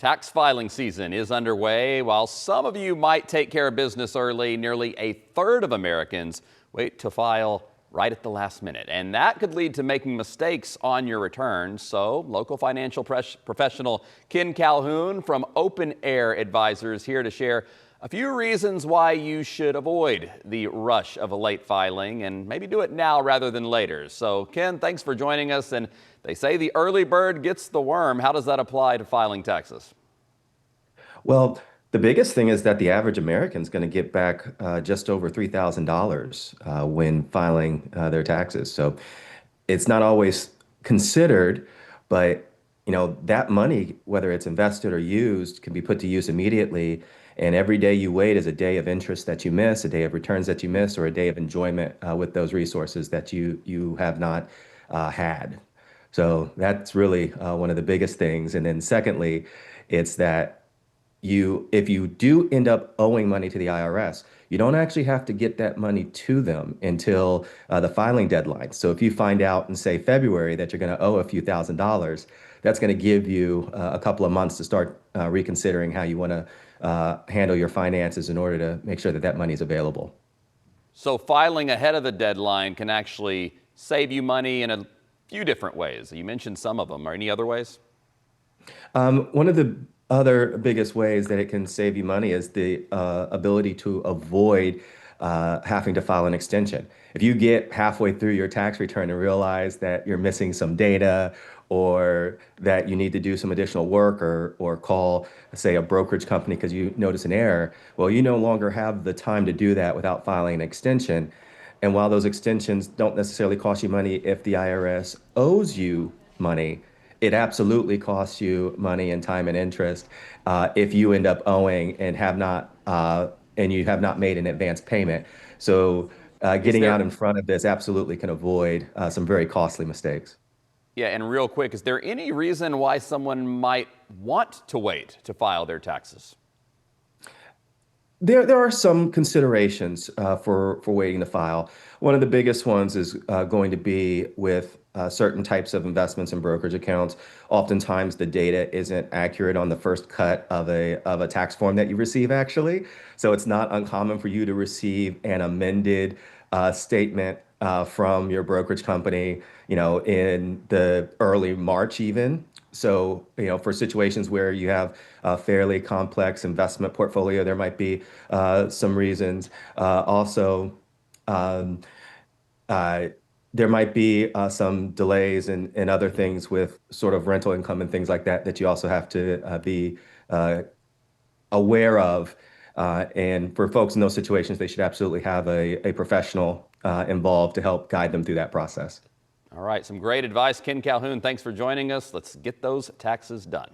Tax filing season is underway. While some of you might take care of business early, nearly a third of Americans wait to file right at the last minute. And that could lead to making mistakes on your returns. So local financial professional Ken Calhoun from Open Air Advisors here to share a few reasons why you should avoid the rush of a late filing and maybe do it now rather than later. So Ken, thanks for joining us. And they say the early bird gets the worm. How does that apply to filing taxes? Well, the biggest thing is that the average American is going to get back just over $3,000 when filing their taxes. So it's not always considered, but that money, whether it's invested or used, can be put to use immediately. And every day you wait is a day of interest that you miss, a day of returns that you miss, or a day of enjoyment with those resources that you have not had. So that's really one of the biggest things. And then secondly, it's that if you do end up owing money to the IRS, you don't actually have to get that money to them until the filing deadline. So if you find out in, say, February that you're going to owe a few $1,000s, that's going to give you a couple of months to start reconsidering how you want to handle your finances in order to make sure that that money is available. So filing ahead of the deadline can actually save you money in a few different ways. You mentioned some of them. Are any other ways? One of the other biggest ways that it can save you money is the ability to avoid having to file an extension. If you get halfway through your tax return and realize that you're missing some data or that you need to do some additional work or call, say, a brokerage company because you notice an error, well, you no longer have the time to do that without filing an extension. And while those extensions don't necessarily cost you money if the IRS owes you money, it absolutely costs you money and time and interest if you end up owing and you have not made an advance payment. So getting out in front of this absolutely can avoid some very costly mistakes. Yeah, and real quick, is there any reason why someone might want to wait to file their taxes? There are some considerations for waiting to file. One of the biggest ones is going to be with certain types of investments and brokerage accounts. Oftentimes, the data isn't accurate on the first cut of a tax form that you receive, actually. So it's not uncommon for you to receive an amended statement from your brokerage company, in the early March even. So, for situations where you have a fairly complex investment portfolio, there might be some reasons. Also, um, uh, there might be some delays and other things with sort of rental income and things like that that you also have to be uh, aware of. And for folks in those situations, they should absolutely have a professional involved to help guide them through that process. All right, some great advice. Ken Calhoun, thanks for joining us. Let's get those taxes done.